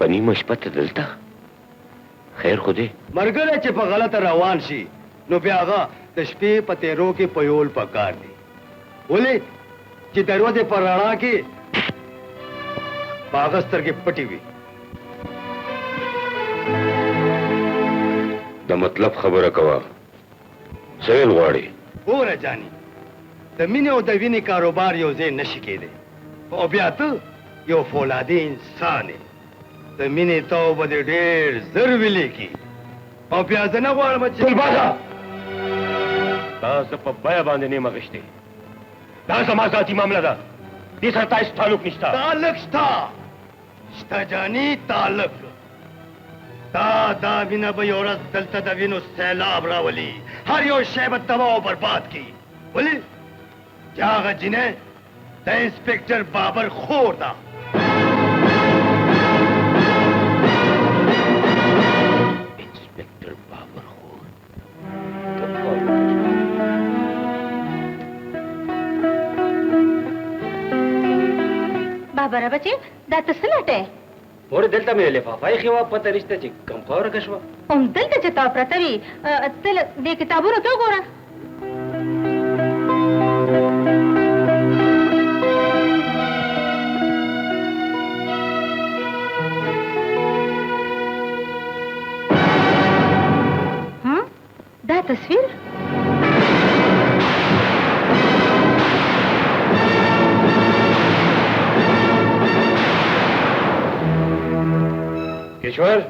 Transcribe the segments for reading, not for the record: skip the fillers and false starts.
نیمه شپه ته دلته خیر خو دی مرګره چې په غلطه روان شي نو بیا هغه د شپې په تیرو کې پیول پکار دی ولې چې دروازې پر رڼا کې په هغه سترګې پټې وي د مطلب خبره کوه څه ویل غواړې ګوره جاني د مینې او د وینې کاروبار یو ځای نشي کېدی او بیا ته یو فولادي انسان یې د مینې تو به دې ډېر زر ولیکي او بیا زه نه غواړم چې ګلبازه دا زه په بیه باندې نیمه غشتې دا زما ذاتي معامله ده دې سره تا هېڅ تعلق نشته تعلق شته شته جاني تعلق دا مینه به یو ورځ دلته د وینو سیلاب راولي هر یو شی به تباه او برباد کړي ولې چې هغه جینۍ د انسپکټر بابر خور ده انسپکټر بابر خور بابره بچې دا ته څه لټې مور دلته مې لفافه ایښې وه پته نشته چې کوم خوا ورکه شوه همدلته چې تا پرته وي ته دې کتابونو ته وګوره دا تصویر کشور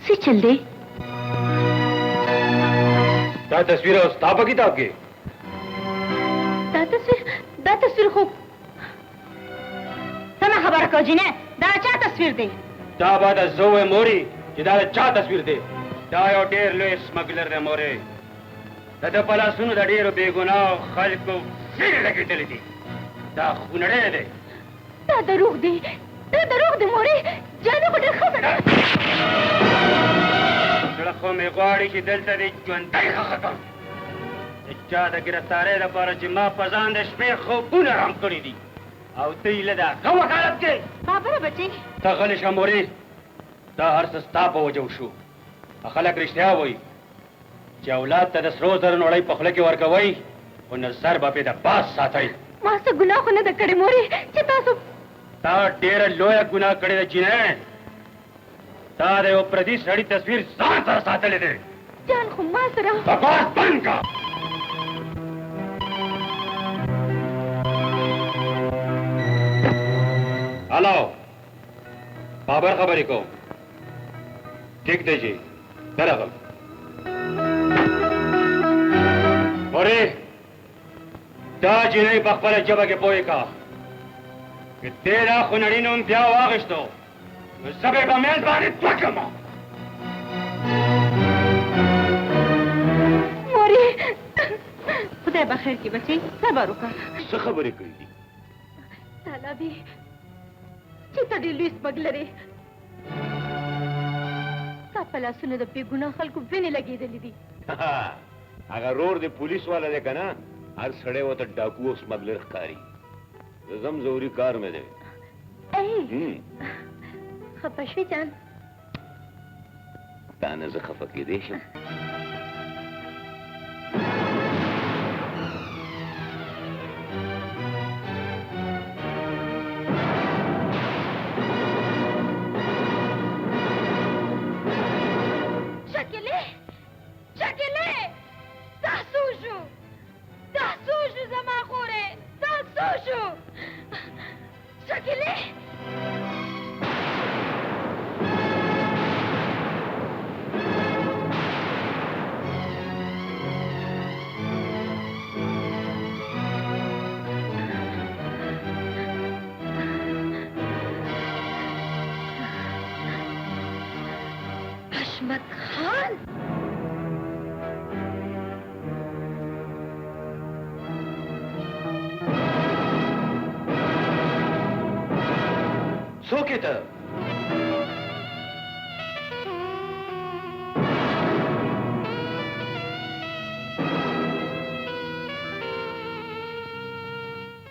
څه چل دی دا تصویر او ستا په کتاب کې دا تصویر خو سمه خبره کوه جینۍ دا چا تصویر دی دا به د زه ووایم مورې چې دا د چا تصویر دی دا یو ډېر لوی سمګلر دی مورې د ده په لاسونو د ډېرو بېګناهو خلکو وینې لګېدلې دي دا خونړی دی دا دروغ دی مورې جانو خو ډېر ښه سړی زړه خو مې غواړي چې دلته دې ژوندی ښخه کړم د چا د ګرفتارۍ لپاره چې ما په ځان د شپې خوبونه رام کړي دي او ته یې له دا ښه وکالت کوې بابره بچې ته غلې شه مورې دا هر څه ستا په وجه وشو خلک رښتیا وایي چې اولاد ته د سرو زرو نړۍ په خوله کې ورکوئ خو نظر به پرې د باز ساتئ ما څه ګناه خو نه ده کړې مورې چې تاسو تا ډېره لویه ګناه کړې ده جینۍ تا د یو پردي سړي تصویر ځان سره ساتلی دی جان خو ما سره بکواس بند کړه هلو بابر خبرې کوم ٹھیک دی جی درغم مورې دا جینۍ په خپله ژبه کې پوهې کا که دې دا خونړي نوم بیا واخیستو نو زه به یې په منځ باندې دوه کړم مورې خدای به خیر کړي بچې صبر وکړه څه خبرې کړې دي طالبې چې ته ډېر لوی سمګلر یې ستا په لاسونو د بېګناه خلکو وینې لګېدلې دي هغه رور د پولیس والا دی که نه هر سړی ورته ډاکو او سمګلر ښکاري زه ځم ضروري کار مې دی خفه شوې جان تا نه زه خفه کېدی شم حشمت خان څوک یې ته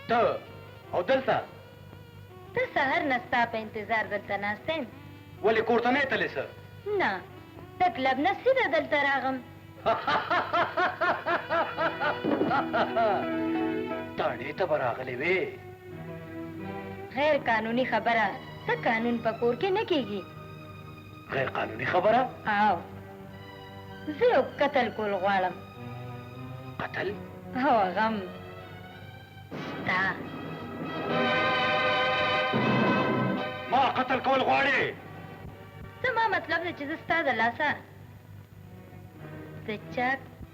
ته او دلته ته سهار نه ستا په انتظار دلته ناست یم ولې کور ته نه تلې سر نه تکلب نه سیده دلته راغم تاڼې ته به راغلې وې غیر قانوني خبره ته قانون په کور کې نه کېږي غیر قانوني خبره او زه یو قتل کول غواړم قتل او غم ستا ما قتل کول غواړې زما مطلب دی چې زه ستا د لاسه د چا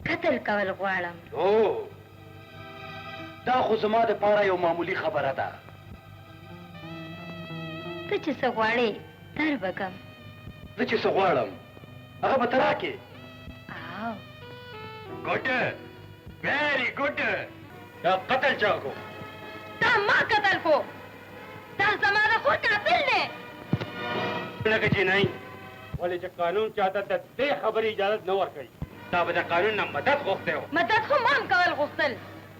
قتل کول غواړم او دا خو زما د پاره یو معمولی خبره ده ته چې څه غواړې در به کم زه چې څه غواړم هغه به ته راکې او ګوډ ویری ګوډ دا قتل چا کو تا ما قتل کو دا زما د خور قاتل دی لکه چې نه ولې چې قانون چاته د دې خبرې اجازه نه ورکوي تا به د قانون نه مدد غوښتی و مدد خو ما هم کول غوښتل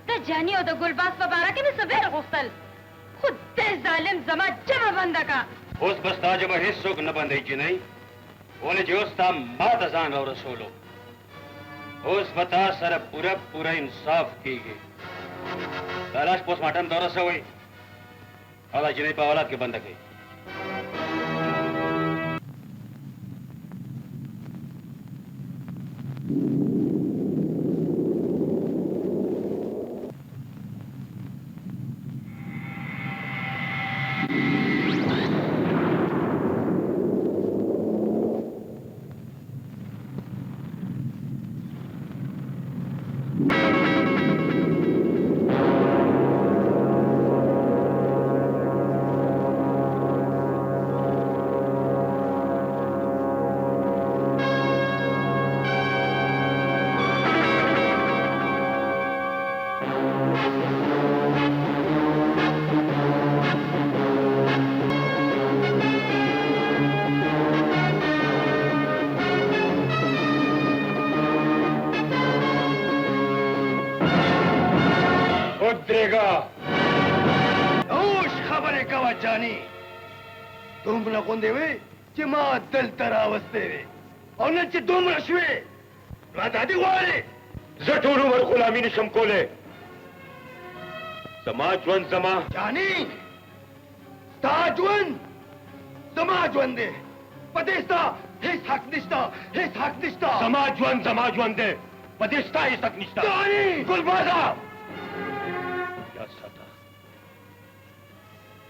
د جاني او د ګلباز په باره کې مې څه ویل غوښتل خو دې ظالم زما جمع بنده کا اوس به ستا ژبه هېڅوک نه بندوي جینۍ ولې چې اوس تا ما ته ځان راورسولو اوس به تا سره پوره انصاف کېږي دا لاش پوسټ مارټم ته ورسوئ او دا جینۍ په اولاد کې بنده کړئ اوش خبرې کوه جاني دومره غوندې وې چې ما دلته راوستې وې او نن چې دومره شوې نو دا دې غواړې زه ټول عمر غلامي نشم کولی زما ژوند زما جاني ستا ژوند زما ژوند دی په دې ستا هېڅ حق نشته هېڅ حق نشته زما ژوند دی په دې ستا هېڅ حق نشته جاني ګلبازه یاد ساته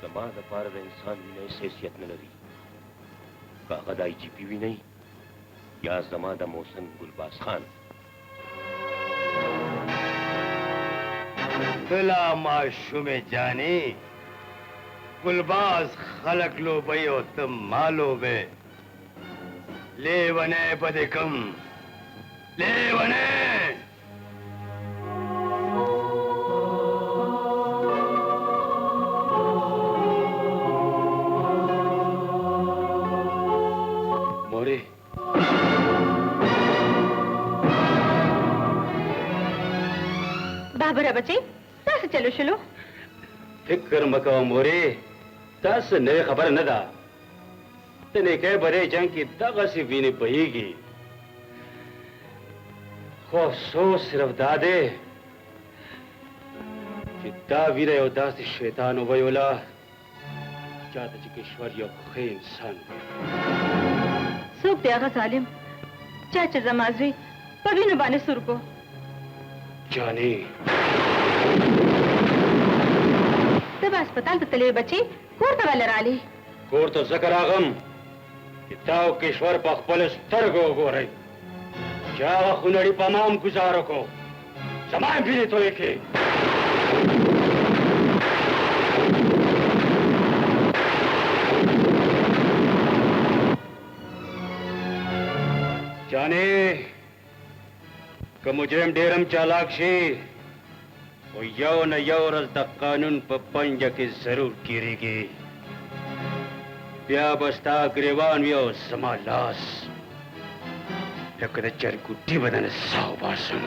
زما دپاره د انسان وینه هېڅ حیثیت نه لري که هغه د IGP وینئ یا زما د محسن ګلباز خان دلا معشوم جاني گلباز خلق لوبي او ته ما لوبه لیونه پدې کم لیونه مورې بابره بچي تاسو چلو شلو فکر مه کوه مورې تاسو نوې خبره نه ده د نیکۍ برۍ جنګ کې دغسې وینې بهیږي خو افسوس صرف دا دی چې دا وینه یو داسې شیطان وویوله چاته چې کشور یو ښه انسان دی څوک دی هغه ظالم چا چې زما زوی په وینو باندې سور کو جاني ته به هسپتال ته تللی بچي کور ته ولې رالې کور ته ځکه راغم چې تا او کشور په خپلو سترګو وګورئ چې هغه خونړي په ما هم ګزار وکړو زما هم وینې تویې کړې جانې که مجرم ډېر هم چالاک شي خو یو نه یو ورځ د قانون په پنجه کې ضرور کیریږي بیا به ستا ګریوان وي او زما لاس لکه د چرګوټي بدن ساه وباسم